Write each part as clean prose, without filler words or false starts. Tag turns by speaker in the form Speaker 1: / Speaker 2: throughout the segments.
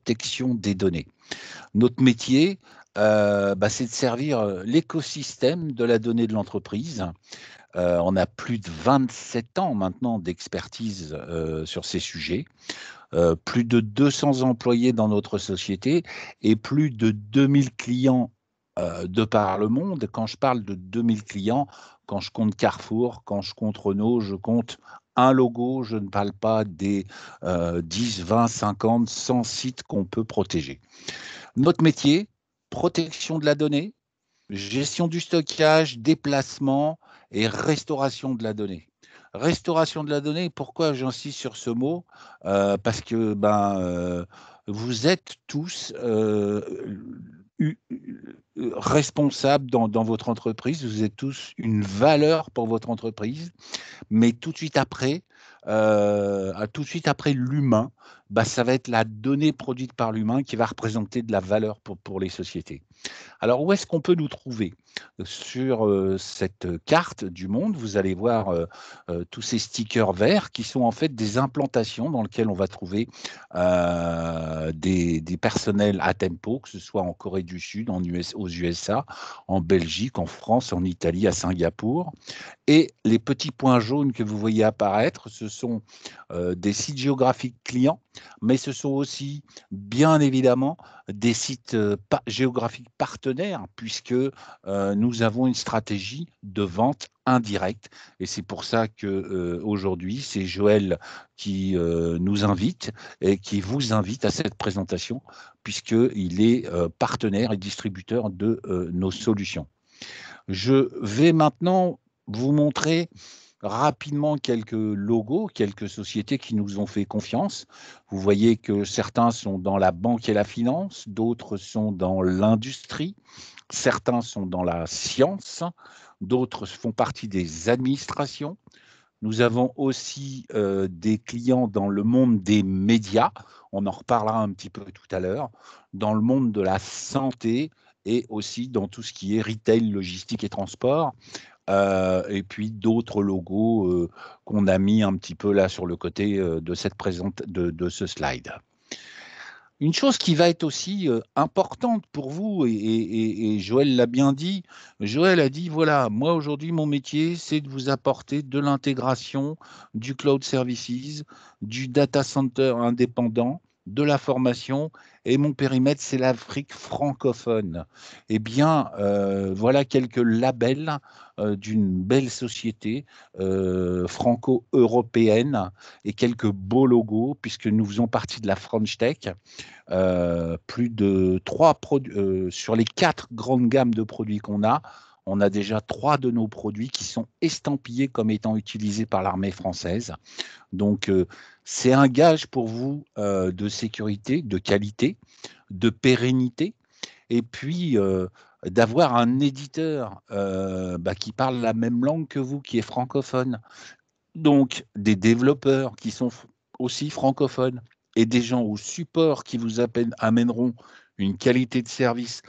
Speaker 1: protection des données. Notre métier, c'est de servir l'écosystème de la donnée de l'entreprise. On a plus de 27 ans maintenant d'expertise sur ces sujets. Plus de 200 employés dans notre société et plus de 2000 clients de par le monde. Quand je parle de 2000 clients, quand je compte Carrefour, quand je compte Renault, je compte un logo, je ne parle pas des 10, 20, 50, 100 sites qu'on peut protéger. Notre métier, protection de la donnée, gestion du stockage, déplacement et restauration de la donnée. Restauration de la donnée, pourquoi j'insiste sur ce mot? Parce que vous êtes tous responsables dans votre entreprise, vous êtes tous une valeur pour votre entreprise, mais tout de suite après l'humain, ça va être la donnée produite par l'humain qui va représenter de la valeur pour les sociétés. Alors, où est-ce qu'on peut nous trouver? Sur cette carte du monde, vous allez voir tous ces stickers verts qui sont en fait des implantations dans lesquelles on va trouver des personnels à tempo, que ce soit en Corée du Sud, aux USA, en Belgique, en France, en Italie, à Singapour. Et les petits points jaunes que vous voyez apparaître, ce sont des sites géographiques clients, mais ce sont aussi, bien évidemment, des sites géographiques partenaires, puisque nous avons une stratégie de vente indirecte. Et c'est pour ça qu'aujourd'hui, c'est Joël qui nous invite et qui vous invite à cette présentation, puisqu'il est partenaire et distributeur de nos solutions. Je vais maintenant vous montrer rapidement quelques logos, quelques sociétés qui nous ont fait confiance. Vous voyez que certains sont dans la banque et la finance, d'autres sont dans l'industrie, certains sont dans la science, d'autres font partie des administrations. Nous avons aussi des clients dans le monde des médias, on en reparlera un petit peu tout à l'heure, dans le monde de la santé et aussi dans tout ce qui est retail, logistique et transport. Et puis d'autres logos qu'on a mis un petit peu là sur le côté de ce slide. Une chose qui va être aussi importante pour vous, et Joël l'a bien dit, Joël a dit, voilà, moi aujourd'hui, mon métier, c'est de vous apporter de l'intégration, du cloud services, du data center indépendant, de la formation, et mon périmètre, c'est l'Afrique francophone. Eh bien, voilà quelques labels d'une belle société franco-européenne et quelques beaux logos, puisque nous faisons partie de la French Tech. Plus de 3 produits sur les 4 grandes gammes de produits qu'on a. On a déjà 3 de nos produits qui sont estampillés comme étant utilisés par l'armée française. Donc, c'est un gage pour vous de sécurité, de qualité, de pérennité, et puis d'avoir un éditeur qui parle la même langue que vous, qui est francophone. Donc, des développeurs qui sont aussi francophones et des gens au support qui vous amèneront une qualité de service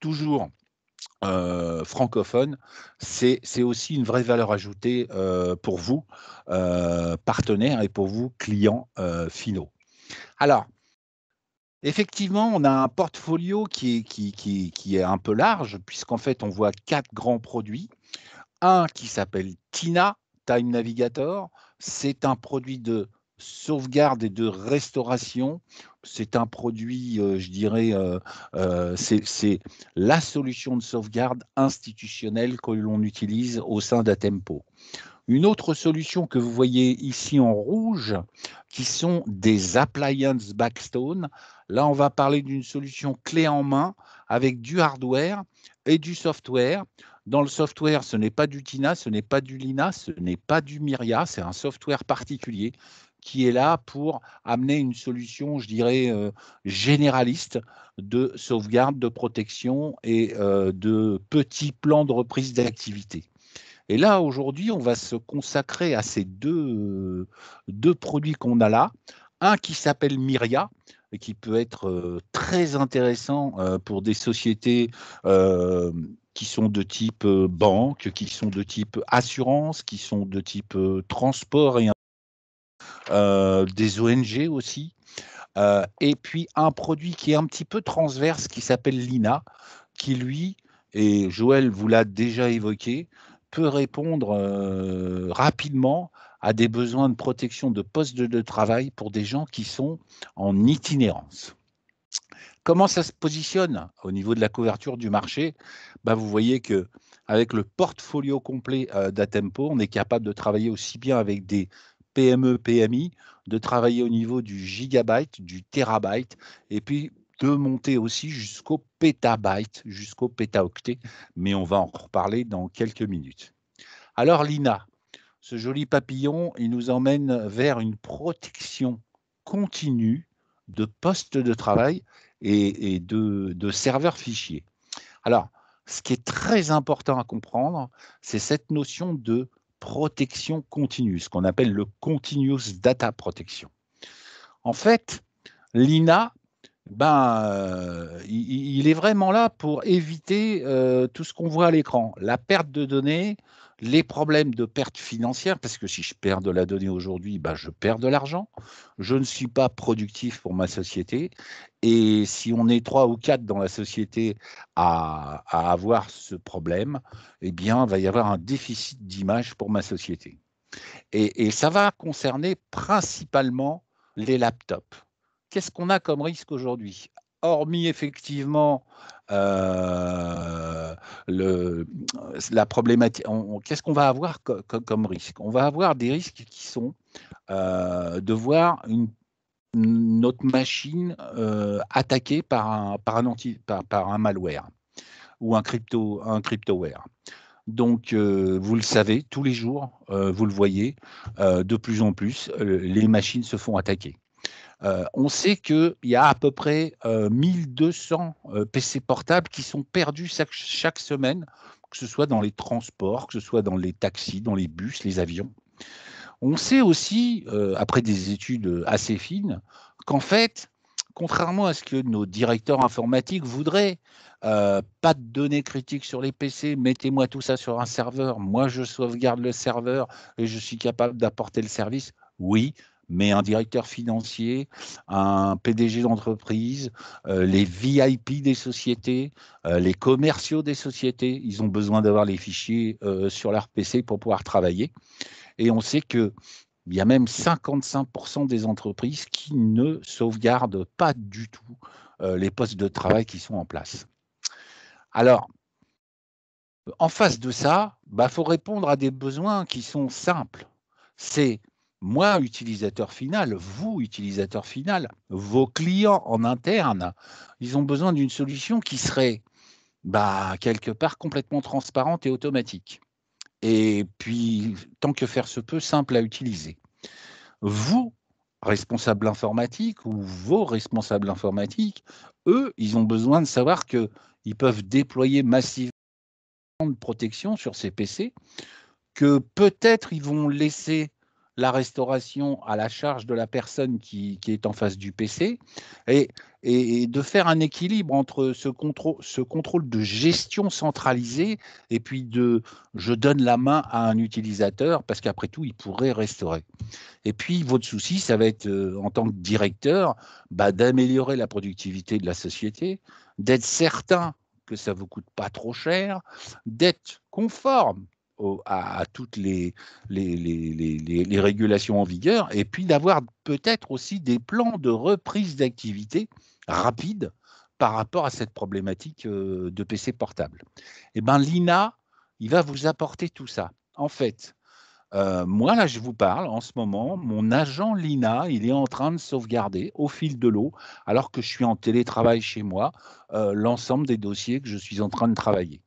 Speaker 1: toujours francophone, c'est aussi une vraie valeur ajoutée pour vous, partenaires, et pour vous, clients finaux. Alors, effectivement, on a un portfolio qui est un peu large, puisqu'en fait, on voit 4 grands produits. Un qui s'appelle TINA, Time Navigator, c'est un produit de sauvegarde et de restauration. C'est un produit, je dirais, c'est la solution de sauvegarde institutionnelle que l'on utilise au sein d'Atempo. Une autre solution que vous voyez ici en rouge, qui sont des appliances backstone. Là, on va parler d'une solution clé en main avec du hardware et du software. Dans le software, ce n'est pas du TINA, ce n'est pas du LINA, ce n'est pas du Myria, c'est un software particulier qui est là pour amener une solution, je dirais, généraliste de sauvegarde, de protection et de petits plans de reprise d'activité. Et là, aujourd'hui, on va se consacrer à ces deux produits qu'on a là. Un qui s'appelle Myria, et qui peut être très intéressant pour des sociétés qui sont de type banque, qui sont de type assurance, qui sont de type transport, et des ONG aussi. Et puis un produit qui est un petit peu transverse qui s'appelle Lina, qui lui, et Joël vous l'a déjà évoqué, peut répondre rapidement à des besoins de protection de poste de travail pour des gens qui sont en itinérance. Comment ça se positionne au niveau de la couverture du marché? Bah, vous voyez que avec le portfolio complet d'Atempo, on est capable de travailler aussi bien avec des PME, PMI, de travailler au niveau du gigabyte, du terabyte, et puis de monter aussi jusqu'au pétabyte, jusqu'au pétaoctet, mais on va en reparler dans quelques minutes. Alors Lina, ce joli papillon, il nous emmène vers une protection continue de postes de travail et de serveurs fichiers. Alors, ce qui est très important à comprendre, c'est cette notion de protection continue, ce qu'on appelle le continuous data protection. En fait, l'INA, il est vraiment là pour éviter tout ce qu'on voit à l'écran, la perte de données, les problèmes de perte financière, parce que si je perds de la donnée aujourd'hui, je perds de l'argent, je ne suis pas productif pour ma société, et si on est 3 ou 4 dans la société à avoir ce problème, eh bien, il va y avoir un déficit d'image pour ma société. Et ça va concerner principalement les laptops. Qu'est-ce qu'on a comme risque aujourd'hui? Hormis effectivement le, la problématique, qu'est-ce qu'on va avoir comme risque? On va avoir des risques qui sont de voir notre machine attaquée par un malware ou un cryptoware. Donc, vous le savez, tous les jours, vous le voyez, de plus en plus, les machines se font attaquer. On sait qu'il y a à peu près 1200 PC portables qui sont perdus chaque semaine, que ce soit dans les transports, que ce soit dans les taxis, dans les bus, les avions. On sait aussi, après des études assez fines, qu'en fait, contrairement à ce que nos directeurs informatiques voudraient, pas de données critiques sur les PC, mettez-moi tout ça sur un serveur, moi je sauvegarde le serveur et je suis capable d'apporter le service. Oui, mais un directeur financier, un PDG d'entreprise, les VIP des sociétés, les commerciaux des sociétés, ils ont besoin d'avoir les fichiers sur leur PC pour pouvoir travailler. Et on sait qu'il y a même 55% des entreprises qui ne sauvegardent pas du tout les postes de travail qui sont en place. Alors, en face de ça, faut répondre à des besoins qui sont simples. C'est moi, utilisateur final, vous, utilisateur final, vos clients en interne, ils ont besoin d'une solution qui serait quelque part complètement transparente et automatique. Et puis, tant que faire se peut, simple à utiliser. Vous, responsables informatiques ou vos responsables informatiques, eux, ils ont besoin de savoir qu'ils peuvent déployer massivement de protection sur ces PC, que peut-être ils vont laisser la restauration à la charge de la personne qui est en face du PC et de faire un équilibre entre ce contrôle de gestion centralisé et puis je donne la main à un utilisateur parce qu'après tout, il pourrait restaurer. Et puis, votre souci, ça va être, en tant que directeur, d'améliorer la productivité de la société, d'être certain que ça ne vous coûte pas trop cher, d'être conforme à toutes les régulations en vigueur, et puis d'avoir peut-être aussi des plans de reprise d'activité rapides par rapport à cette problématique de PC portable. Eh bien, l'INA, il va vous apporter tout ça. En fait, moi, là, je vous parle en ce moment, mon agent Lina, il est en train de sauvegarder au fil de l'eau, alors que je suis en télétravail chez moi, l'ensemble des dossiers que je suis en train de travailler.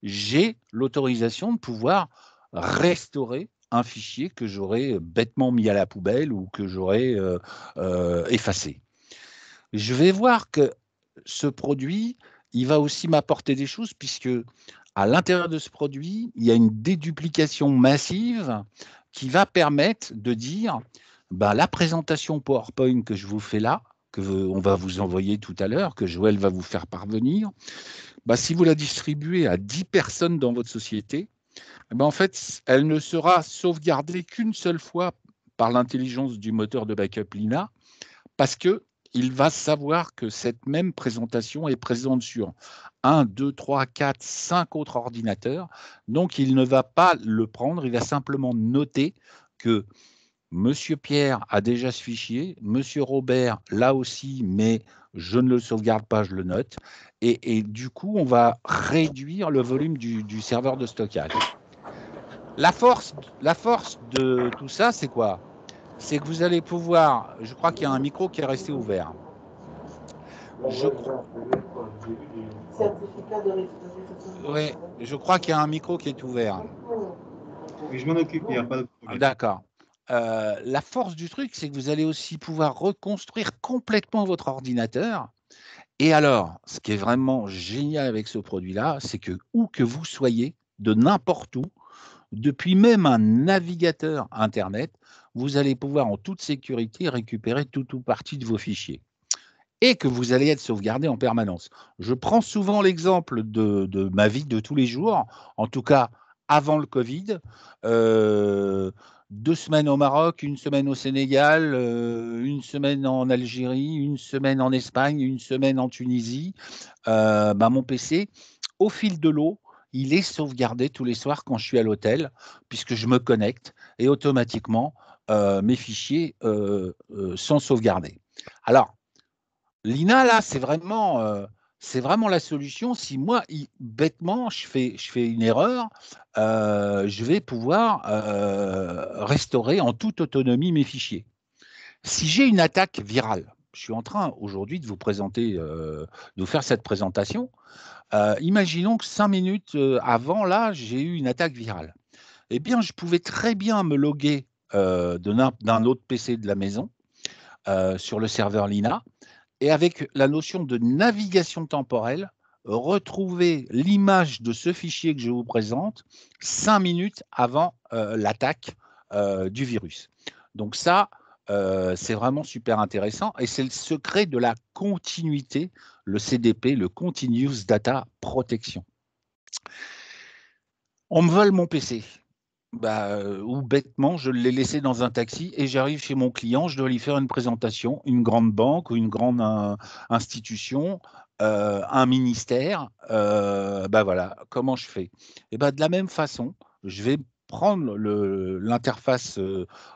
Speaker 1: J'ai l'autorisation de pouvoir restaurer un fichier que j'aurais bêtement mis à la poubelle ou que j'aurais effacé. Je vais voir que ce produit, il va aussi m'apporter des choses puisque à l'intérieur de ce produit, il y a une déduplication massive qui va permettre de dire la présentation PowerPoint que je vous fais là, on va vous envoyer tout à l'heure, que Joël va vous faire parvenir, si vous la distribuez à 10 personnes dans votre société, en fait, elle ne sera sauvegardée qu'une seule fois par l'intelligence du moteur de backup Lina, parce qu'il va savoir que cette même présentation est présente sur 1, 2, 3, 4, 5 autres ordinateurs. Donc, il ne va pas le prendre, il va simplement noter que Monsieur Pierre a déjà ce fichier, Monsieur Robert là aussi, mais je ne le sauvegarde pas, je le note. Et du coup, on va réduire le volume du serveur de stockage. La force de tout ça, c'est quoi? C'est que vous allez pouvoir, je crois qu'il y a un micro qui est resté ouvert. Je crois qu'il y a un micro qui est ouvert.
Speaker 2: Oui, je m'en occupe, il n'y a pas de problème.
Speaker 1: D'accord. La force du truc, c'est que vous allez aussi pouvoir reconstruire complètement votre ordinateur. Et alors, ce qui est vraiment génial avec ce produit-là, c'est que où que vous soyez, de n'importe où, depuis même un navigateur Internet, vous allez pouvoir en toute sécurité récupérer tout ou partie de vos fichiers et que vous allez être sauvegardé en permanence. Je prends souvent l'exemple de ma vie de tous les jours, en tout cas avant le Covid. 2 semaines au Maroc, 1 semaine au Sénégal, 1 semaine en Algérie, 1 semaine en Espagne, 1 semaine en Tunisie. Mon PC, au fil de l'eau, il est sauvegardé tous les soirs quand je suis à l'hôtel, puisque je me connecte et automatiquement, mes fichiers sont sauvegardés. Alors, l'INA, là, c'est vraiment la solution. Si moi, bêtement, je fais une erreur, je vais pouvoir restaurer en toute autonomie mes fichiers. Si j'ai une attaque virale, je suis en train aujourd'hui de vous présenter, de vous faire cette présentation. Imaginons que 5 minutes avant, là, j'ai eu une attaque virale. Eh bien, je pouvais très bien me loguer d'un autre PC de la maison sur le serveur Lina et avec la notion de navigation temporelle, retrouver l'image de ce fichier que je vous présente 5 minutes avant l'attaque du virus. Donc ça, c'est vraiment super intéressant et c'est le secret de la continuité, le CDP, le Continuous Data Protection. On me vole mon PC. Ou bêtement, je l'ai laissé dans un taxi et j'arrive chez mon client, je dois lui faire une présentation, une grande banque ou une grande institution, un ministère. Voilà, comment je fais? Et de la même façon, je vais prendre l'interface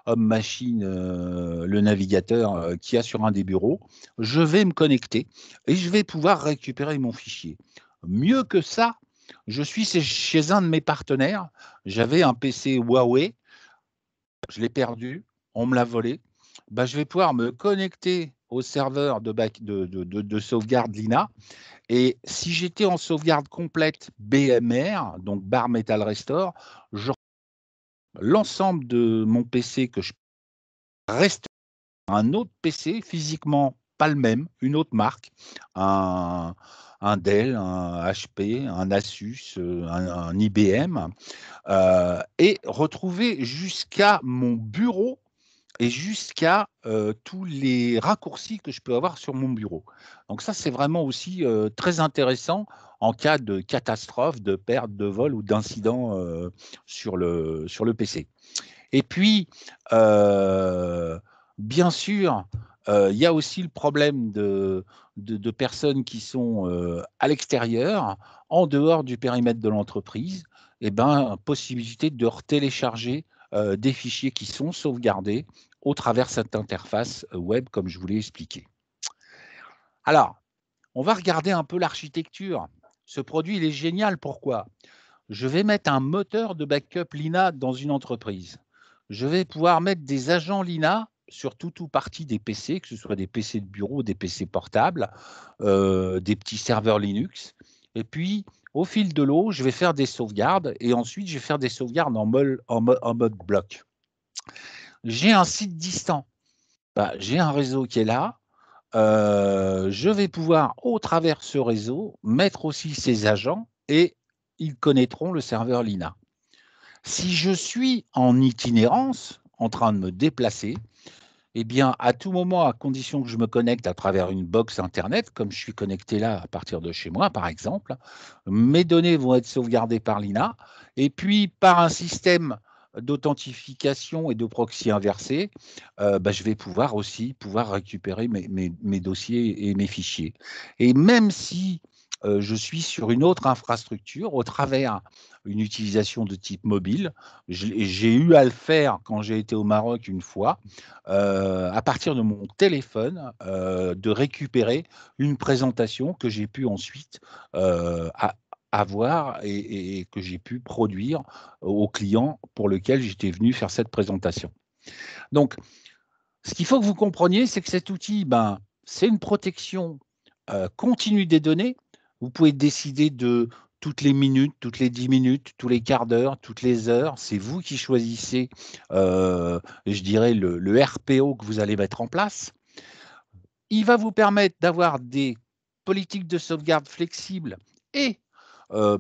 Speaker 1: homme-machine, le navigateur qu'il y a sur un des bureaux, je vais me connecter et je vais pouvoir récupérer mon fichier. Mieux que ça, je suis chez un de mes partenaires. J'avais un PC Huawei, je l'ai perdu, on me l'a volé. Je vais pouvoir me connecter au serveur de sauvegarde Lina. Et si j'étais en sauvegarde complète BMR, donc Bare Metal Restore, l'ensemble de mon PC que je reste un autre PC physiquement pas le même, une autre marque, un Dell, un HP, un Asus, un IBM, et retrouver jusqu'à mon bureau et jusqu'à tous les raccourcis que je peux avoir sur mon bureau. Donc ça, c'est vraiment aussi très intéressant en cas de catastrophe, de perte de vol ou d'incident sur le PC. Et puis, bien sûr, il y a aussi le problème de personnes qui sont à l'extérieur, en dehors du périmètre de l'entreprise, possibilité de télécharger des fichiers qui sont sauvegardés au travers de cette interface web, comme je vous l'ai expliqué. Alors, on va regarder un peu l'architecture. Ce produit, il est génial. Pourquoi? Je vais mettre un moteur de backup Lina dans une entreprise. Je vais pouvoir mettre des agents Lina sur tout ou partie des PC, que ce soit des PC de bureau, des PC portables, des petits serveurs Linux. Et puis, au fil de l'eau, je vais faire des sauvegardes et ensuite, je vais faire des sauvegardes en mode bloc. J'ai un site distant. J'ai un réseau qui est là. Je vais pouvoir, au travers de ce réseau, mettre aussi ces agents et ils connaîtront le serveur Lina. Si je suis en itinérance, en train de me déplacer, eh bien, à tout moment, à condition que je me connecte à travers une box Internet, comme je suis connecté là à partir de chez moi, par exemple, mes données vont être sauvegardées par l'INA, et puis par un système d'authentification et de proxy inversé, je vais pouvoir aussi récupérer mes dossiers et mes fichiers. Et même si je suis sur une autre infrastructure, au travers une utilisation de type mobile, j'ai eu à le faire quand j'ai été au Maroc une fois, à partir de mon téléphone, de récupérer une présentation que j'ai pu ensuite avoir et que j'ai pu produire au client pour lequel j'étais venu faire cette présentation. Donc, ce qu'il faut que vous compreniez, c'est que cet outil, c'est une protection continue des données. Vous pouvez décider de toutes les minutes, toutes les 10 minutes, tous les quarts d'heure, toutes les heures. C'est vous qui choisissez, je dirais, le RPO que vous allez mettre en place. Il va vous permettre d'avoir des politiques de sauvegarde flexibles et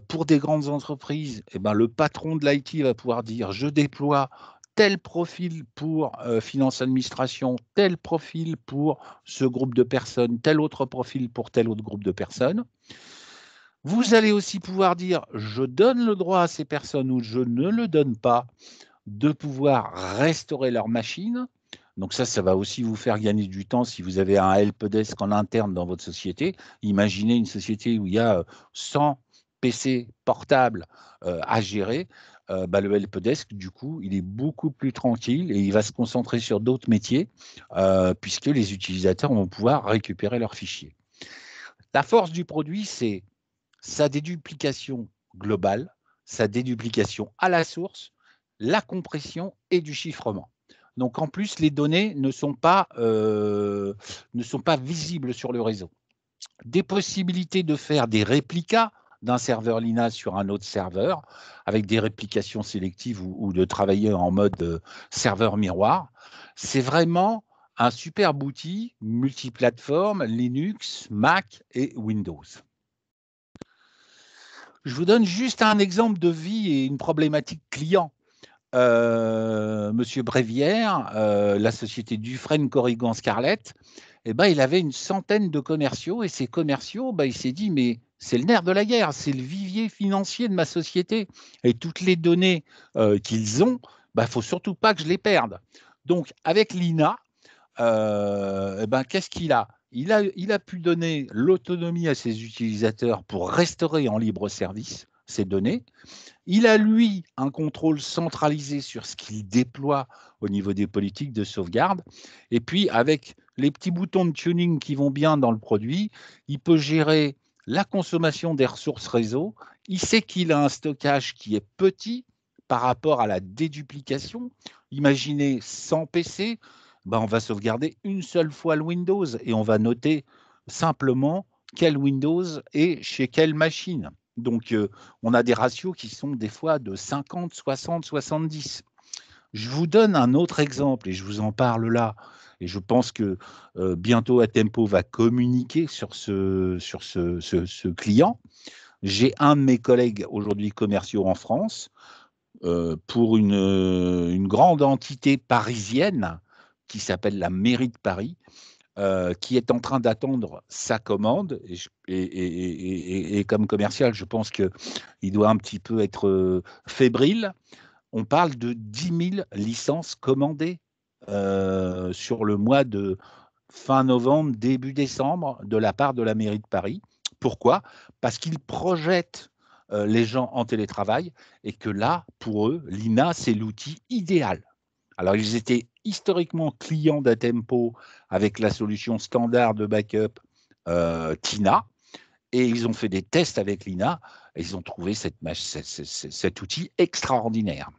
Speaker 1: pour des grandes entreprises, le patron de l'IT va pouvoir dire « je déploie tel profil pour finance administration, tel profil pour ce groupe de personnes, tel autre profil pour tel autre groupe de personnes ». Vous allez aussi pouvoir dire « je donne le droit à ces personnes ou je ne le donne pas de pouvoir restaurer leur machine ». Donc ça va aussi vous faire gagner du temps si vous avez un helpdesk en interne dans votre société. Imaginez une société où il y a 100 PC portables à gérer. Le helpdesk, du coup, il est beaucoup plus tranquille et il va se concentrer sur d'autres métiers puisque les utilisateurs vont pouvoir récupérer leurs fichiers. La force du produit, c'est sa déduplication globale, sa déduplication à la source, la compression et du chiffrement. Donc, en plus, les données ne sont pas visibles sur le réseau. Des possibilités de faire des réplicas d'un serveur Lina sur un autre serveur, avec des réplications sélectives ou de travailler en mode serveur miroir. C'est vraiment un superbe outil multiplateforme Linux, Mac et Windows. Je vous donne juste un exemple de vie et une problématique client. Monsieur Brévière, la société Dufresne Corrigan Scarlett, il avait une centaine de commerciaux et ces commerciaux, il s'est dit mais c'est le nerf de la guerre, c'est le vivier financier de ma société et toutes les données qu'ils ont, faut surtout pas que je les perde. Donc avec l'INA, qu'est-ce qu'il a ? Il a pu donner l'autonomie à ses utilisateurs pour restaurer en libre service ces données. Il a, lui, un contrôle centralisé sur ce qu'il déploie au niveau des politiques de sauvegarde. Et puis, avec les petits boutons de tuning qui vont bien dans le produit, il peut gérer la consommation des ressources réseau. Il sait qu'il a un stockage qui est petit par rapport à la déduplication. Imaginez 100 PC, on va sauvegarder une seule fois le Windows et on va noter simplement quel Windows est chez quelle machine. Donc, on a des ratios qui sont des fois de 50, 60, 70. Je vous donne un autre exemple et je vous en parle là. Et je pense que bientôt Atempo va communiquer sur ce client. J'ai un de mes collègues aujourd'hui commerciaux en France pour une grande entité parisienne qui s'appelle la mairie de Paris, qui est en train d'attendre sa commande. Et comme commercial, je pense qu'il doit un petit peu être fébrile. On parle de 10 000 licences commandées sur le mois de fin novembre, début décembre, de la part de la mairie de Paris. Pourquoi ? Parce qu'ils projettent les gens en télétravail et que là, pour eux, l'INA, c'est l'outil idéal. Alors, ils étaient historiquement clients d'Atempo avec la solution standard de backup TINA, et ils ont fait des tests avec l'INA, et ils ont trouvé cet outil extraordinaire.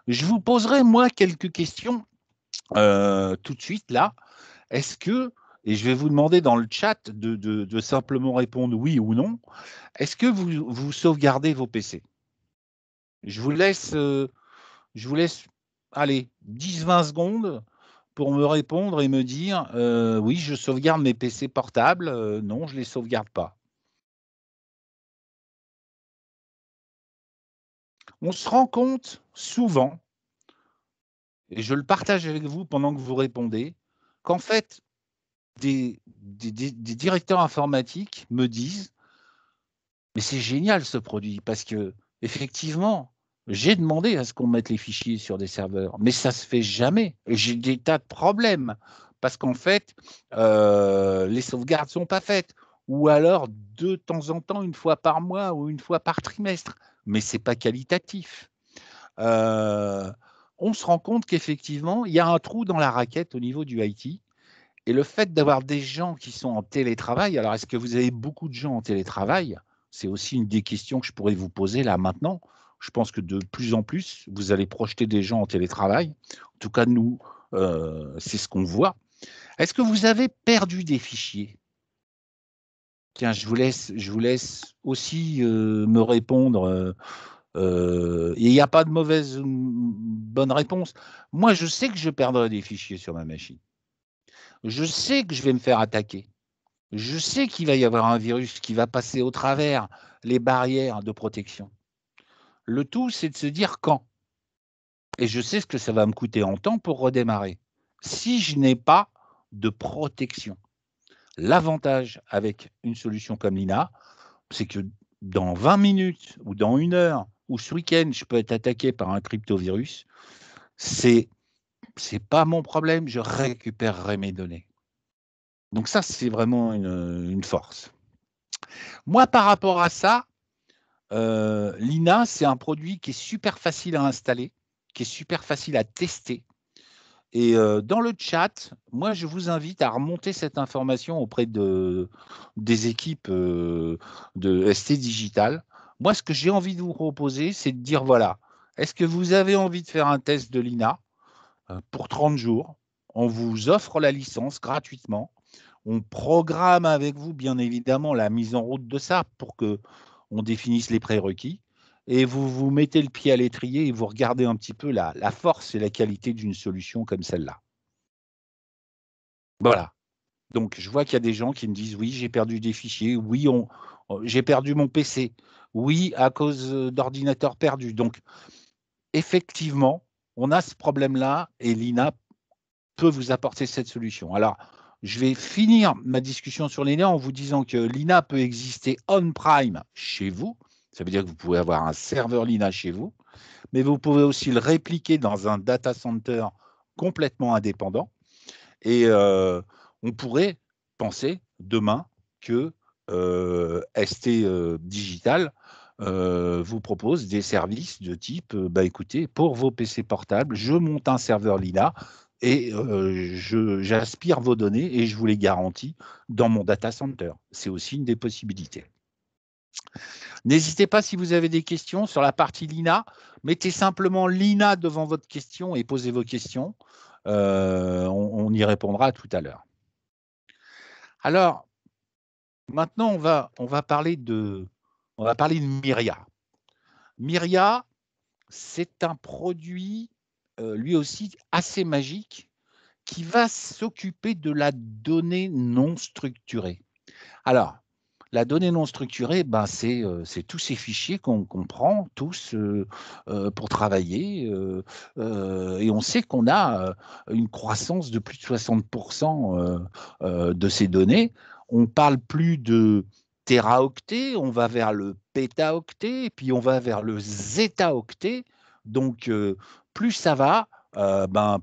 Speaker 1: Je vous poserai, moi, quelques questions tout de suite, là. Est-ce que, et je vais vous demander dans le chat de simplement répondre oui ou non, est-ce que vous sauvegardez vos PC ? Je vous laisse allez, 10-20 secondes pour me répondre et me dire oui, je sauvegarde mes PC portables, non, je ne les sauvegarde pas. On se rend compte souvent, et je le partage avec vous pendant que vous répondez, qu'en fait, des directeurs informatiques me disent mais c'est génial ce produit parce que effectivement, J'ai demandé à ce qu'on mette les fichiers sur des serveurs, mais ça ne se fait jamais. J'ai des tas de problèmes parce qu'en fait, les sauvegardes ne sont pas faites. Ou alors, de temps en temps, une fois par mois ou une fois par trimestre. Mais ce n'est pas qualitatif. On se rend compte qu'effectivement, il y a un trou dans la raquette au niveau du IT. Et le fait d'avoir des gens qui sont en télétravail, alors est-ce que vous avez beaucoup de gens en télétravail? C'est aussi une des questions que je pourrais vous poser là maintenant. Je pense que de plus en plus, vous allez projeter des gens en télétravail. En tout cas, nous, c'est ce qu'on voit. Est-ce que vous avez perdu des fichiers? Tiens, je vous laisse aussi me répondre. Il n'y a pas de bonne réponse. Moi, je sais que je perdrai des fichiers sur ma machine. Je sais que je vais me faire attaquer. Je sais qu'il va y avoir un virus qui va passer au travers les barrières de protection. Le tout, c'est de se dire quand. Et je sais ce que ça va me coûter en temps pour redémarrer. Si je n'ai pas de protection. L'avantage avec une solution comme Lina, c'est que dans 20 minutes ou dans 1 heure ou ce week-end, je peux être attaqué par un cryptovirus. C'est pas mon problème, je récupérerai mes données. Donc ça, c'est vraiment une force. Moi, par rapport à ça, Lina, c'est un produit qui est super facile à installer, qui est super facile à tester. Et dans le chat, moi, je vous invite à remonter cette information auprès des équipes de ST Digital. Moi, ce que j'ai envie de vous proposer, c'est de dire, voilà, est-ce que vous avez envie de faire un test de Lina pour 30 jours? On vous offre la licence gratuitement. On programme avec vous, bien évidemment, la mise en route de ça pour qu'on définisse les prérequis. Et vous vous mettez le pied à l'étrier et vous regardez un petit peu la force et la qualité d'une solution comme celle-là. Voilà. Donc, je vois qu'il y a des gens qui me disent, oui, j'ai perdu des fichiers. Oui, j'ai perdu mon PC. Oui, à cause d'ordinateurs perdus. Donc, effectivement, on a ce problème-là et Lina peut vous apporter cette solution. Alors, je vais finir ma discussion sur Lina en vous disant que Lina peut exister on-prime chez vous. Ça veut dire que vous pouvez avoir un serveur Lina chez vous, mais vous pouvez aussi le répliquer dans un data center complètement indépendant. Et on pourrait penser demain que ST Digital vous propose des services de type, écoutez, pour vos PC portables, je monte un serveur Lina et j'aspire vos données et je vous les garantis dans mon data center. C'est aussi une des possibilités. N'hésitez pas si vous avez des questions sur la partie Lina. Mettez simplement Lina devant votre question et posez vos questions. On y répondra tout à l'heure. Alors, maintenant, on va parler de Myria. Myria, c'est un produit, lui aussi, assez magique, qui va s'occuper de la donnée non structurée. Alors, la donnée non structurée, c'est tous ces fichiers qu'on prend tous pour travailler. Et on sait qu'on a une croissance de plus de 60% de ces données. On ne parle plus de téraoctets, on va vers le pétaoctet, et puis on va vers le zétaoctet. Donc, plus ça va,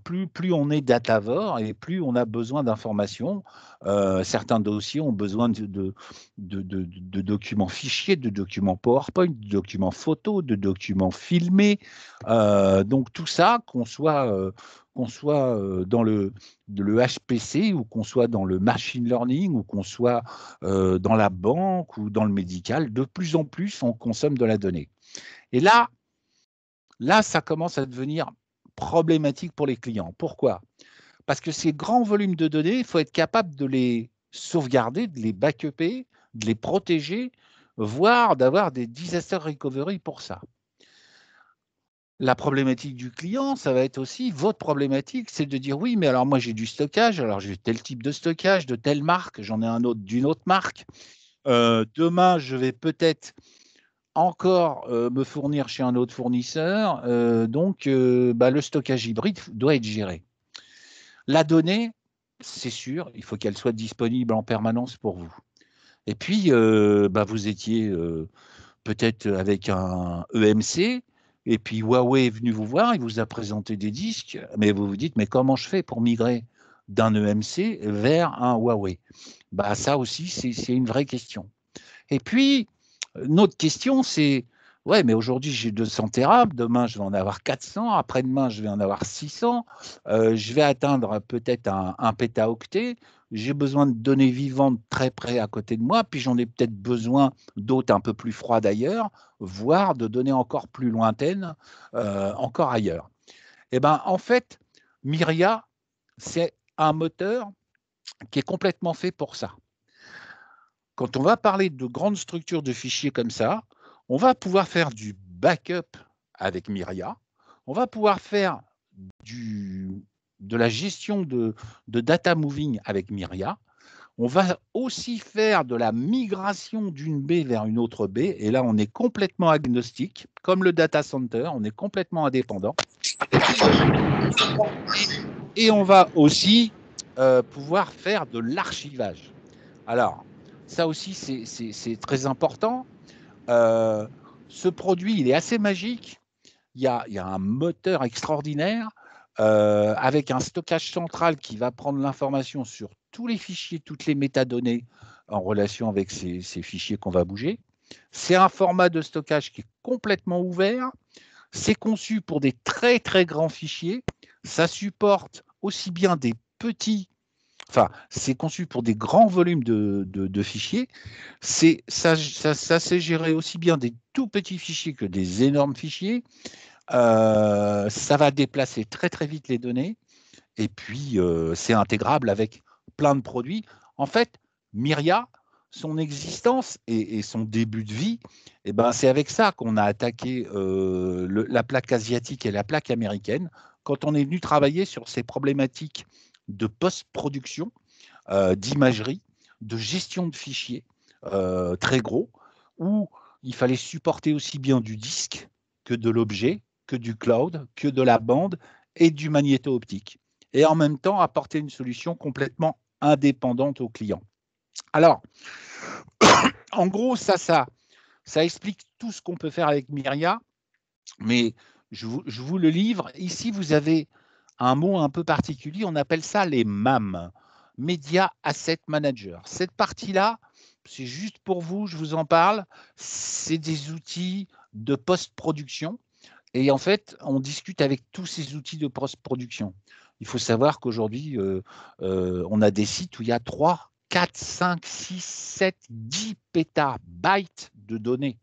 Speaker 1: plus on est datavore et plus on a besoin d'informations. Certains dossiers ont besoin de documents fichiers, de documents PowerPoint, de documents photos, de documents filmés. Donc tout ça, qu'on soit dans le HPC ou qu'on soit dans le machine learning ou qu'on soit dans la banque ou dans le médical, de plus en plus, on consomme de la donnée. Et là, ça commence à devenir problématique pour les clients. Pourquoi? Parce que ces grands volumes de données, il faut être capable de les sauvegarder, de les backuper, de les protéger, voire d'avoir des disaster recovery pour ça. La problématique du client, ça va être aussi, votre problématique, c'est de dire oui, mais alors moi j'ai du stockage, alors j'ai tel type de stockage, de telle marque, j'en ai un autre d'une autre marque. Demain, je vais peut-être encore me fournir chez un autre fournisseur, donc le stockage hybride doit être géré. La donnée, c'est sûr, il faut qu'elle soit disponible en permanence pour vous. Et puis, vous étiez peut-être avec un EMC, Et puis Huawei est venu vous voir, il vous a présenté des disques, mais vous vous dites, mais comment je fais pour migrer d'un EMC vers un Huawei? Bah, ça aussi, c'est une vraie question. Et puis, notre question, c'est, ouais, mais aujourd'hui, j'ai 200 Tera, demain, je vais en avoir 400, après-demain, je vais en avoir 600, je vais atteindre peut-être un pétaoctet, j'ai besoin de données vivantes très près à côté de moi, puis j'en ai peut-être besoin d'autres un peu plus froides ailleurs, voire de données encore plus lointaines, encore ailleurs. Et ben, en fait, Myria, c'est un moteur qui est complètement fait pour ça. Quand on va parler de grandes structures de fichiers comme ça, on va pouvoir faire du backup avec Myria, on va pouvoir faire de la gestion de data moving avec Myria, on va aussi faire de la migration d'une baie vers une autre baie, et là on est complètement agnostique, comme le data center, on est complètement indépendant. Et on va aussi pouvoir faire de l'archivage. Alors, ça aussi, c'est très important. Ce produit, il est assez magique. Il y a un moteur extraordinaire avec un stockage central qui va prendre l'information sur tous les fichiers, toutes les métadonnées en relation avec ces fichiers qu'on va bouger. C'est un format de stockage qui est complètement ouvert. C'est conçu pour des très, très grands fichiers. Ça supporte aussi bien des petits. Enfin, c'est conçu pour des grands volumes de fichiers. Ça sait gérer aussi bien des tout petits fichiers que des énormes fichiers. Ça va déplacer très très vite les données. Et puis, c'est intégrable avec plein de produits. En fait, Myria, son existence et son début de vie, eh ben, c'est avec ça qu'on a attaqué la plaque asiatique et la plaque américaine quand on est venu travailler sur ces problématiques de post-production, d'imagerie, de gestion de fichiers très gros, où il fallait supporter aussi bien du disque que de l'objet, que du cloud, que de la bande et du magnéto-optique. Et en même temps, apporter une solution complètement indépendante au client. Alors, en gros, ça explique tout ce qu'on peut faire avec Myria, mais je vous le livre. Ici, vous avez un mot un peu particulier, on appelle ça les MAM, Media Asset Manager. Cette partie-là, c'est juste pour vous, je vous en parle, c'est des outils de post-production. Et en fait, on discute avec tous ces outils de post-production. Il faut savoir qu'aujourd'hui, on a des sites où il y a 3, 4, 5, 6, 7, 10 pétabytes de données.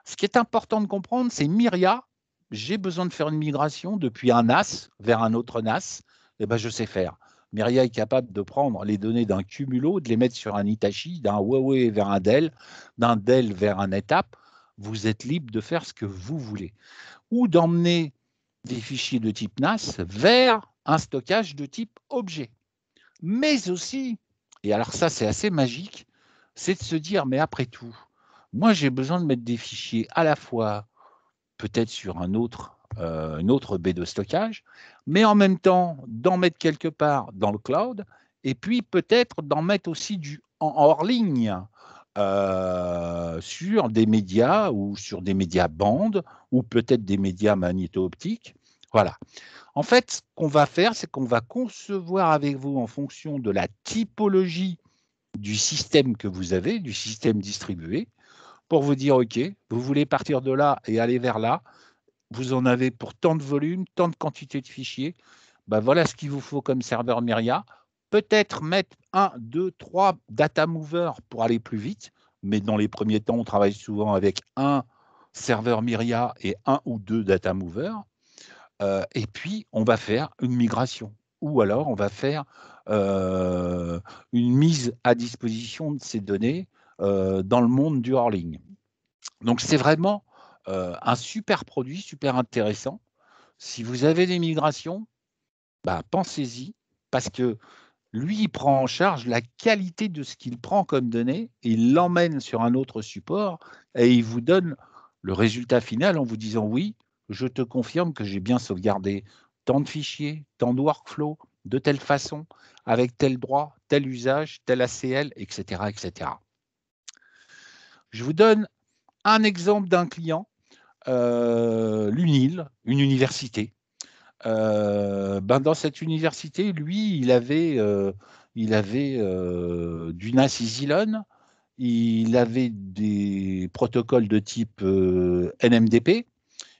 Speaker 1: Ce qui est important de comprendre, c'est Myria, j'ai besoin de faire une migration depuis un NAS vers un autre NAS, et ben je sais faire. Myria est capable de prendre les données d'un Cumulo, de les mettre sur un Hitachi, d'un Huawei vers un Dell vers un NetApp. Vous êtes libre de faire ce que vous voulez. Ou d'emmener des fichiers de type NAS vers un stockage de type objet. Mais aussi, et alors ça c'est assez magique, c'est de se dire, mais après tout, moi j'ai besoin de mettre des fichiers à la fois peut-être sur une autre baie de stockage, mais en même temps d'en mettre quelque part dans le cloud, et puis peut-être d'en mettre aussi en hors ligne sur des médias ou sur des médias bandes ou peut-être des médias magnéto-optiques. Voilà. En fait, ce qu'on va faire, c'est qu'on va concevoir avec vous en fonction de la typologie du système que vous avez, du système distribué, pour vous dire, OK, vous voulez partir de là et aller vers là, vous en avez pour tant de volume, tant de quantité de fichiers, ben voilà ce qu'il vous faut comme serveur Myria. Peut-être mettre 1, 2, 3 data movers pour aller plus vite, mais dans les premiers temps, on travaille souvent avec un serveur Myria et 1 ou 2 data movers. Et puis, on va faire une migration. Ou alors, on va faire une mise à disposition de ces données dans le monde du hors-ligne. Donc, c'est vraiment un super produit, super intéressant. Si vous avez des migrations, bah, pensez-y, parce que lui, il prend en charge la qualité de ce qu'il prend comme données, il l'emmène sur un autre support et il vous donne le résultat final en vous disant oui, je te confirme que j'ai bien sauvegardé tant de fichiers, tant de workflows, de telle façon, avec tel droit, tel usage, tel ACL, etc., etc. Je vous donne un exemple d'un client l'UNIL, une université. Dans cette université, lui, il avait du NAS EasyLearn, il avait des protocoles de type NMDP.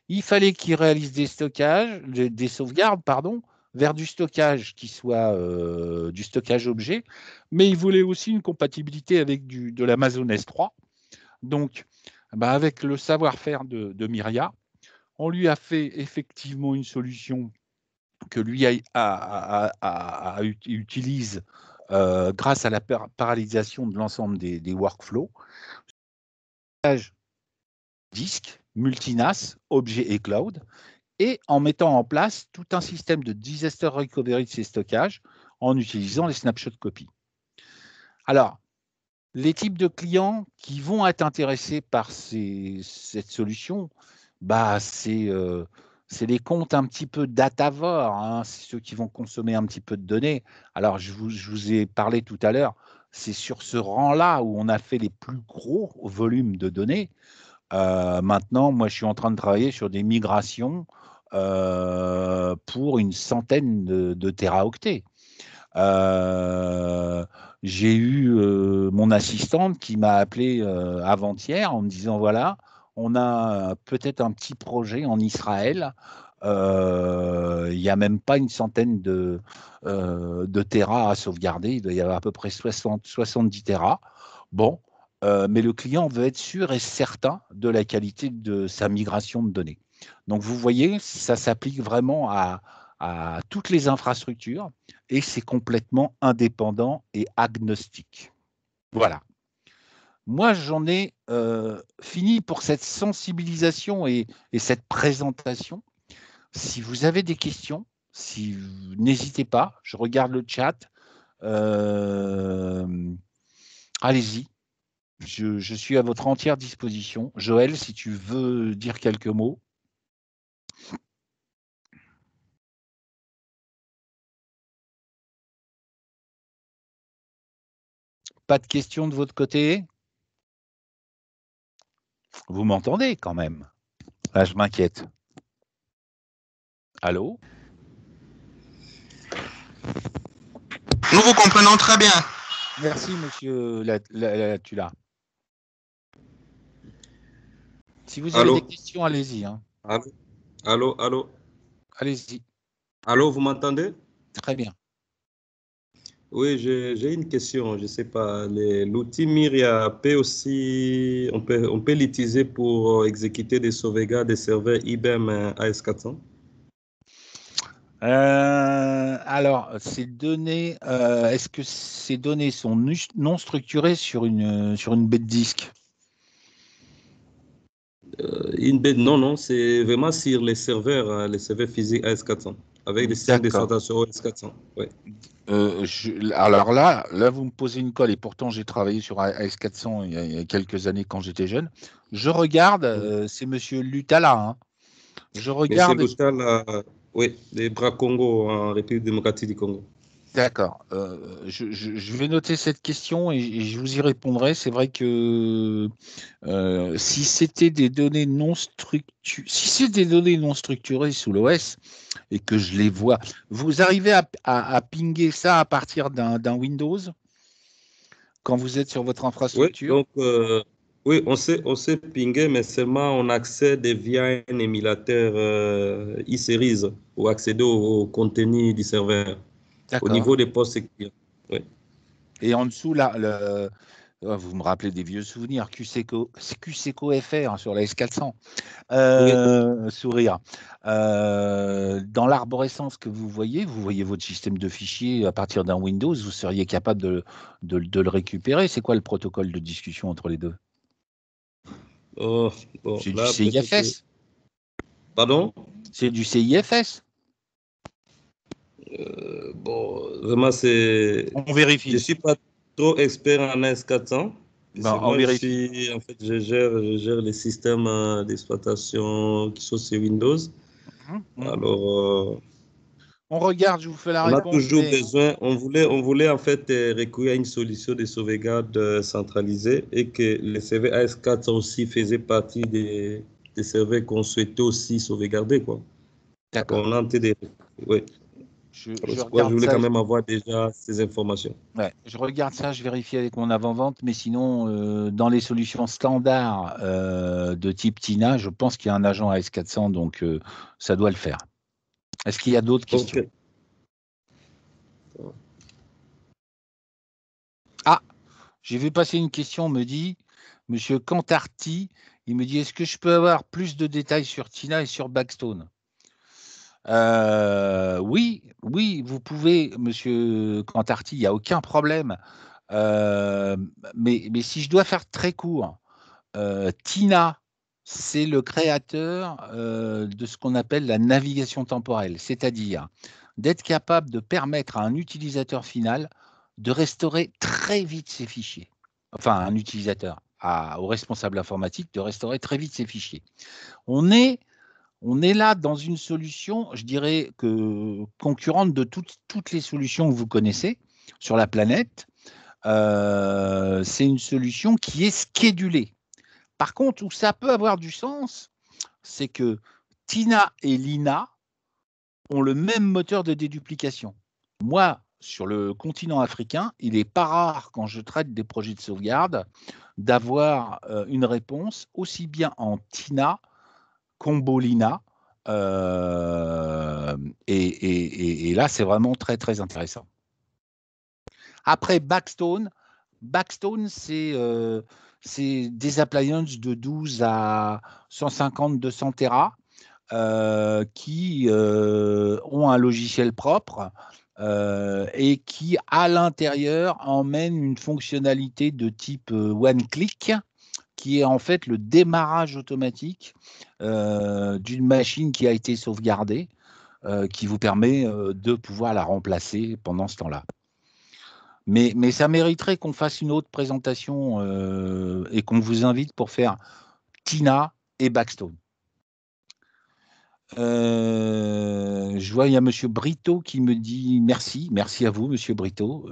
Speaker 1: Il fallait qu'il réalise des sauvegardes, pardon, vers du stockage qui soit du stockage objet, mais il voulait aussi une compatibilité avec de l'Amazon S3. Donc, avec le savoir-faire de Myria, on lui a fait effectivement une solution que lui utilise grâce à la parallélisation de l'ensemble des workflows. Disque, multinas, objet et cloud, et en mettant en place tout un système de disaster recovery de ces stockages en utilisant les snapshot copies. Alors, les types de clients qui vont être intéressés par cette solution, c'est les comptes un petit peu datavores, hein, c'est ceux qui vont consommer un petit peu de données. Alors, je vous ai parlé tout à l'heure, c'est sur ce rang-là où on a fait les plus gros volumes de données. Maintenant, moi, je suis en train de travailler sur des migrations pour une centaine de téraoctets. J'ai eu mon assistante qui m'a appelé avant-hier en me disant, voilà, on a peut-être un petit projet en Israël. Il n'y a même pas une centaine de téras à sauvegarder. Il doit y avoir à peu près 70 téras. Bon, mais le client veut être sûr et certain de la qualité de sa migration de données. Donc, vous voyez, ça s'applique vraiment à toutes les infrastructures et c'est complètement indépendant et agnostique. Voilà. Moi, j'en ai fini pour cette sensibilisation et cette présentation. Si vous avez des questions, n'hésitez pas, je regarde le chat. Allez-y. Je suis à votre entière disposition. Joël, si tu veux dire quelques mots. Pas de questions de votre côté? Vous m'entendez quand même? Là, je m'inquiète. Allô?
Speaker 3: Nous vous comprenons très bien.
Speaker 1: Merci, monsieur Latula. Si vous avez des questions, allez-y. Hein.
Speaker 3: Allô?
Speaker 1: Allez-y.
Speaker 3: Allô, vous m'entendez?
Speaker 1: Très bien.
Speaker 3: Oui, j'ai une question. Je ne sais pas. L'outil Myria peut aussi, on peut l'utiliser pour exécuter des sauvegardes des serveurs IBM AS400?
Speaker 1: Alors, ces données, est-ce que ces données sont non structurées sur une bête disque?
Speaker 3: Non, c'est vraiment sur les serveurs physiques AS400, avec des systèmes d'exploitation AS400. Ouais.
Speaker 1: Alors là, vous me posez une colle, et pourtant j'ai travaillé sur AS400 il y a quelques années quand j'étais jeune. Je regarde, c'est monsieur Lutala. Hein. Je regarde.
Speaker 3: Monsieur Lutala, oui, des bras Congo en République démocratique du Congo.
Speaker 1: D'accord. Je vais noter cette question et je vous y répondrai. C'est vrai que si c'était des données non structurées sous l'OS et que je les vois, vous arrivez à pinguer ça à partir d'un Windows quand vous êtes sur votre infrastructure?
Speaker 3: Oui, donc oui, on sait pinguer, mais seulement on accède via un émulateur e-series pour accéder au contenu du serveur au niveau des postes sécuritaires. Oui.
Speaker 1: Et en dessous, là, vous me rappelez des vieux souvenirs, QCCO FR sur la S400. Sourire. Dans l'arborescence que vous voyez votre système de fichiers à partir d'un Windows, vous seriez capable de le récupérer. C'est quoi le protocole de discussion entre les deux? C'est du CIFS.
Speaker 3: Pardon?
Speaker 1: C'est du CIFS.
Speaker 3: Vraiment,
Speaker 1: on vérifie.
Speaker 3: Je ne suis pas trop expert en S400.
Speaker 1: On vérifie.
Speaker 3: Je gère les systèmes d'exploitation qui sont sur Windows. Alors,
Speaker 1: on regarde, je vous fais la réponse.
Speaker 3: On a toujours besoin, on voulait en fait recourir à une solution de sauvegarde centralisée et que les serveurs AS400 aussi faisaient partie des des serveurs qu'on souhaitait aussi sauvegarder, quoi.
Speaker 1: D'accord.
Speaker 3: On a tenté de... Oui.
Speaker 1: Je
Speaker 3: Je
Speaker 1: regarde
Speaker 3: voulais
Speaker 1: ça.
Speaker 3: quand même avoir déjà ces informations.
Speaker 1: Ouais, je regarde ça, je vérifie avec mon avant-vente, mais sinon, dans les solutions standards de type TINA, je pense qu'il y a un agent AS400, donc ça doit le faire. Est-ce qu'il y a d'autres questions?
Speaker 3: Ok.
Speaker 1: Ah, j'ai vu passer une question, on me dit, Monsieur Cantarti, il me dit, est-ce que je peux avoir plus de détails sur TINA et sur Backstone? Oui, oui, vous pouvez, Monsieur Cantarti, il n'y a aucun problème. Mais si je dois faire très court, TINA, c'est le créateur de ce qu'on appelle la navigation temporelle, c'est-à-dire d'être capable de permettre à un utilisateur final de restaurer très vite ses fichiers. Enfin, un utilisateur, au responsable informatique, de restaurer très vite ses fichiers. On est là dans une solution, je dirais, concurrente de toutes les solutions que vous connaissez sur la planète. C'est une solution qui est schedulée. Par contre, où ça peut avoir du sens, c'est que Tina et Lina ont le même moteur de déduplication. Moi, sur le continent africain, il n'est pas rare, quand je traite des projets de sauvegarde, d'avoir une réponse aussi bien en Tina qu'en Lina. Et là, c'est vraiment très, très intéressant. Après, Backstone, c'est des appliances de 12 à 150, 200 Tera qui ont un logiciel propre et qui, à l'intérieur, emmènent une fonctionnalité de type one-click, qui est en fait le démarrage automatique d'une machine qui a été sauvegardée, qui vous permet de pouvoir la remplacer pendant ce temps-là. Mais ça mériterait qu'on fasse une autre présentation et qu'on vous invite pour faire Tina et Backstone. Je vois, il y a Monsieur Brito qui me dit merci. Merci à vous, Monsieur Brito.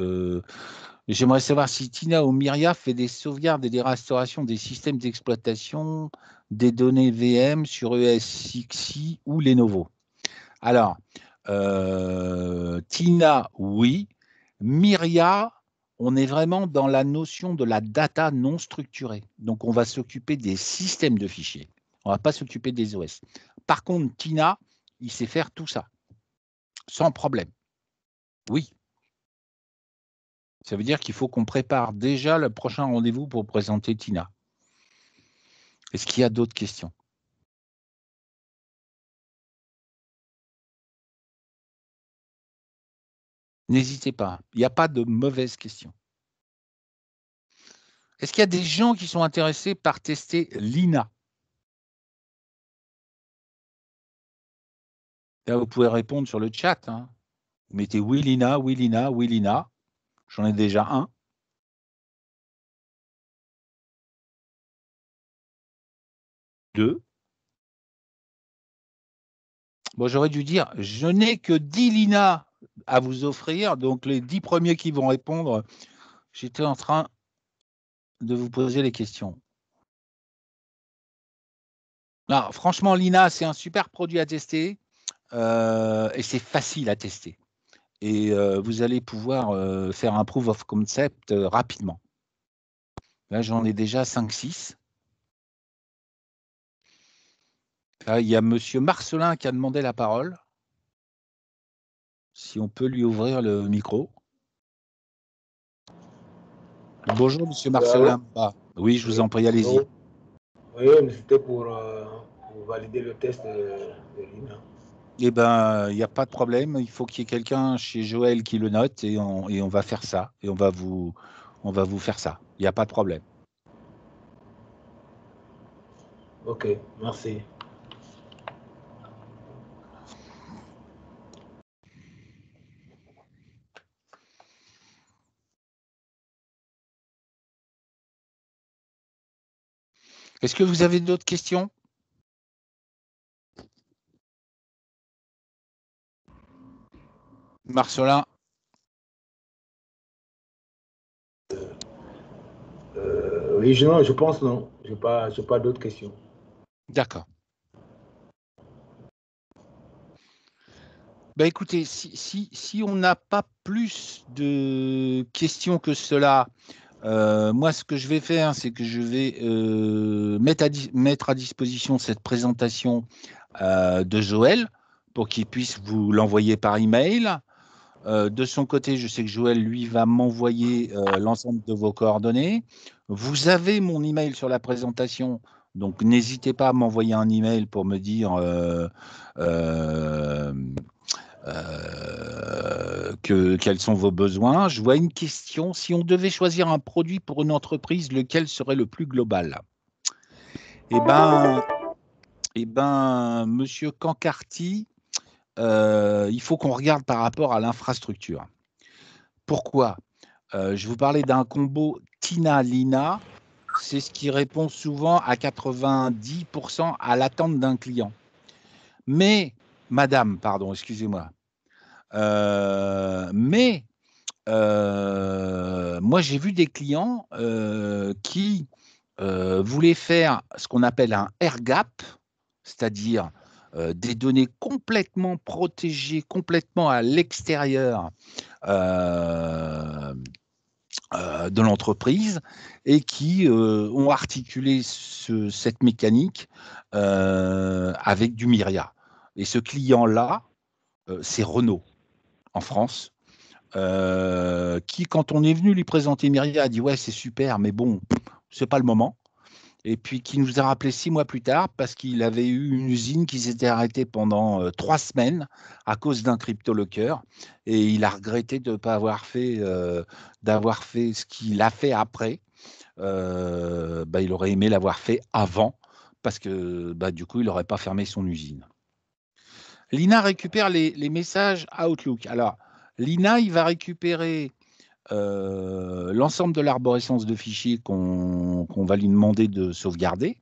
Speaker 1: J'aimerais savoir si Tina ou Myria fait des sauvegardes et des restaurations des systèmes d'exploitation des données VM sur ESXi ou Lenovo. Alors, Tina, oui. Myria, on est vraiment dans la notion de la data non structurée. Donc, on va s'occuper des systèmes de fichiers. On ne va pas s'occuper des OS. Par contre, Tina, il sait faire tout ça, sans problème. Oui. Ça veut dire qu'il faut qu'on prépare déjà le prochain rendez-vous pour présenter Tina. Est-ce qu'il y a d'autres questions? N'hésitez pas. Il n'y a pas de mauvaises questions. Est-ce qu'il y a des gens qui sont intéressés par tester Lina? Là, vous pouvez répondre sur le chat. Hein. Vous mettez oui Lina, oui Lina, oui Lina. J'en ai déjà un. Deux. Bon, j'aurais dû dire, je n'ai que 10 Lina à vous offrir. Donc, les 10 premiers qui vont répondre, j'étais en train de vous poser les questions. Non, franchement, Lina, c'est un super produit à tester et c'est facile à tester. Et vous allez pouvoir faire un proof of concept rapidement. Là, j'en ai déjà 5-6. Là, il y a Monsieur Marcelin qui a demandé la parole. Si on peut lui ouvrir le micro. Bonjour, Monsieur Marcelin. Ah, oui, je vous en prie, allez-y.
Speaker 4: Oui, mais c'était pour valider le test de Lina.
Speaker 1: Eh bien, il n'y a pas de problème. Il faut qu'il y ait quelqu'un chez Joël qui le note et on va faire ça. Et on va vous faire ça. Il n'y a pas de problème.
Speaker 4: Ok, merci.
Speaker 1: Est-ce que vous avez d'autres questions? Marcelin?
Speaker 4: Oui, je pense non. Je n'ai pas d'autres questions.
Speaker 1: D'accord. Bah écoutez, si on n'a pas plus de questions que cela, moi, ce que je vais faire, c'est que je vais mettre à disposition cette présentation de Joël pour qu'il puisse vous l'envoyer par email. De son côté, je sais que Joël, lui, va m'envoyer l'ensemble de vos coordonnées. Vous avez mon email sur la présentation, donc n'hésitez pas à m'envoyer un email pour me dire quels sont vos besoins. Je vois une question. Si on devait choisir un produit pour une entreprise, lequel serait le plus global? Eh ben, Monsieur Cancarty, il faut qu'on regarde par rapport à l'infrastructure. Pourquoi? Je vous parlais d'un combo Tina-Lina. C'est ce qui répond souvent à 90% à l'attente d'un client. Mais, madame, pardon, excusez-moi. Moi, j'ai vu des clients qui voulaient faire ce qu'on appelle un air gap, c'est-à-dire des données complètement protégées, complètement à l'extérieur de l'entreprise et qui ont articulé cette mécanique avec du Myria. Et ce client-là, c'est Renault en France, qui, quand on est venu lui présenter Myria, a dit « Ouais, c'est super, mais bon, c'est pas le moment ». Et puis qui nous a rappelé 6 mois plus tard parce qu'il avait eu une usine qui s'était arrêtée pendant 3 semaines à cause d'un crypto-locker. Et il a regretté de ne pas avoir fait, d'avoir fait ce qu'il a fait après. Il aurait aimé l'avoir fait avant parce que du coup, il n'aurait pas fermé son usine. Lina récupère les messages Outlook. Alors, Lina, il va récupérer l'ensemble de l'arborescence de fichiers qu'on va lui demander de sauvegarder.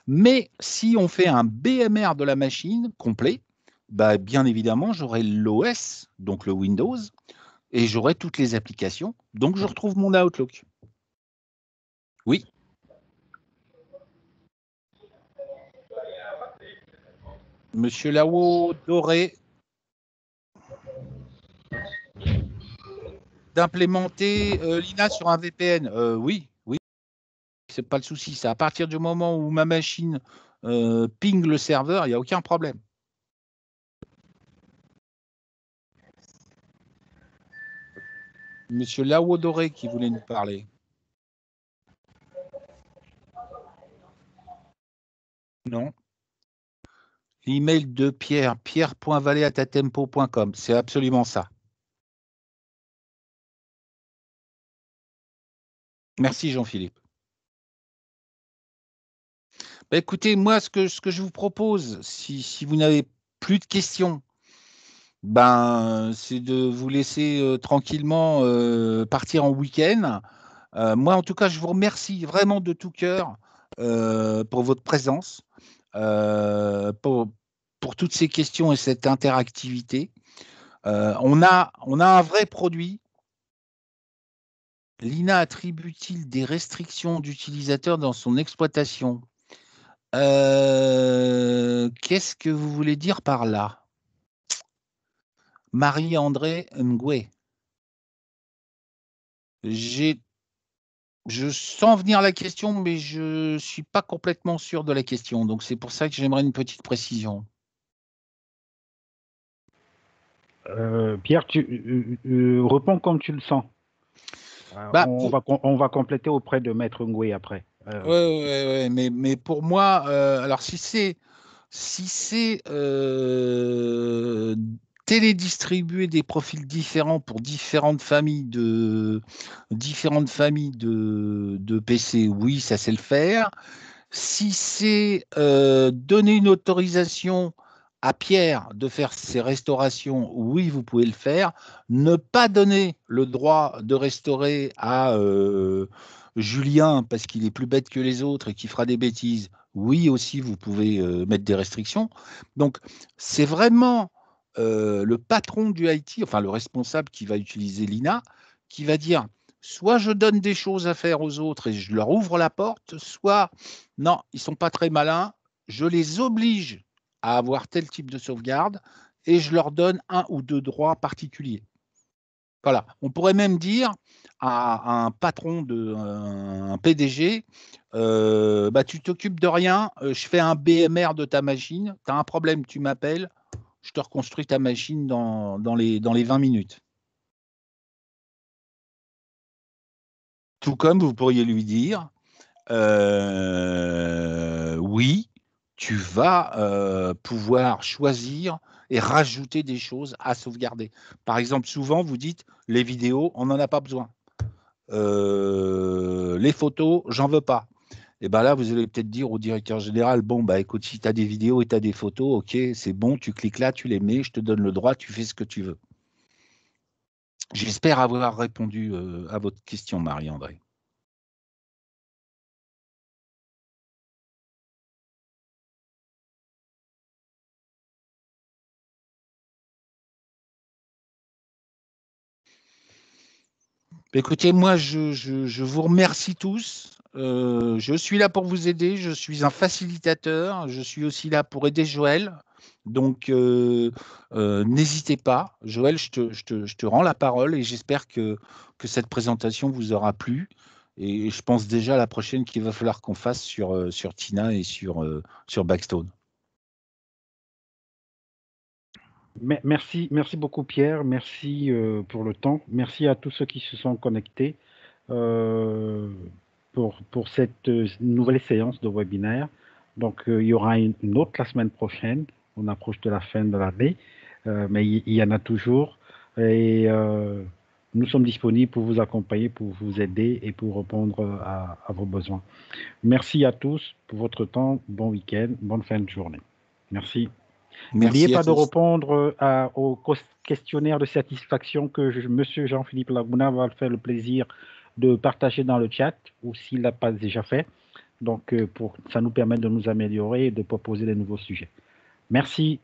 Speaker 1: Mais si on fait un BMR de la machine complet, bien évidemment, j'aurai l'OS, donc le Windows, et j'aurai toutes les applications. Donc, je retrouve mon Outlook. Oui. Monsieur Lao Doré, d'implémenter Lina sur un VPN. Oui, c'est pas le souci. C'est à partir du moment où ma machine ping le serveur, il n'y a aucun problème. Monsieur Lao Doré qui voulait nous parler. Non. L'email de Pierre, pierre.valet@tempo.com. C'est absolument ça. Merci Jean-Philippe. Écoutez, moi, ce que je vous propose, si vous n'avez plus de questions, c'est de vous laisser tranquillement partir en week-end. Moi, en tout cas, je vous remercie vraiment de tout cœur pour votre présence, pour toutes ces questions et cette interactivité. On a un vrai produit. Lina attribue-t-il des restrictions d'utilisateurs dans son exploitation? Qu'est-ce que vous voulez dire par là? Marie-André Ngwe. Je sens venir la question, mais je ne suis pas complètement sûr de la question. Donc, c'est pour ça que j'aimerais une petite précision.
Speaker 5: Pierre, tu réponds comme tu le sens. On va compléter auprès de Maître Ngwe après.
Speaker 1: Oui, mais pour moi, alors si c'est télédistribuer des profils différents pour différentes familles de PC, oui, ça c'est le faire. Si c'est donner une autorisation à Pierre de faire ses restaurations, oui, vous pouvez le faire. Ne pas donner le droit de restaurer à Julien parce qu'il est plus bête que les autres et qu'il fera des bêtises, oui, aussi, vous pouvez mettre des restrictions. Donc, c'est vraiment le patron du IT, enfin le responsable qui va utiliser l'INA, qui va dire soit je donne des choses à faire aux autres et je leur ouvre la porte, soit non, ils ne sont pas très malins, je les oblige à avoir tel type de sauvegarde et je leur donne 1 ou 2 droits particuliers. Voilà. On pourrait même dire à un patron, un PDG, bah, tu t'occupes de rien, je fais un BMR de ta machine, tu as un problème, tu m'appelles, je te reconstruis ta machine dans les 20 minutes. Tout comme vous pourriez lui dire, oui, tu vas pouvoir choisir et rajouter des choses à sauvegarder. Par exemple, souvent, vous dites, les vidéos, on n'en a pas besoin. Les photos, j'en veux pas. Et bien là, vous allez peut-être dire au directeur général, bon, bah écoute, si tu as des vidéos et tu as des photos, ok, c'est bon, tu cliques là, tu les mets, je te donne le droit, tu fais ce que tu veux. J'espère avoir répondu à votre question, Marie-André. Écoutez, moi, je vous remercie tous. Je suis là pour vous aider. Je suis un facilitateur. Je suis aussi là pour aider Joël. Donc, n'hésitez pas. Joël, je te rends la parole et j'espère que cette présentation vous aura plu. Et je pense déjà à la prochaine qu'il va falloir qu'on fasse sur Tina et sur Backstone.
Speaker 5: Merci beaucoup Pierre, merci pour le temps, merci à tous ceux qui se sont connectés pour cette nouvelle séance de webinaire. Donc il y aura une autre la semaine prochaine, on approche de la fin de l'année, mais il y en a toujours et nous sommes disponibles pour vous accompagner, pour vous aider et pour répondre à vos besoins. Merci à tous pour votre temps, bon week-end, bonne fin de journée. Merci. N'oubliez pas de répondre au questionnaire de satisfaction que M. Jean-Philippe Laguna va faire le plaisir de partager dans le chat, ou s'il ne l'a pas déjà fait. Donc, ça nous permet de nous améliorer et de proposer de nouveaux sujets. Merci.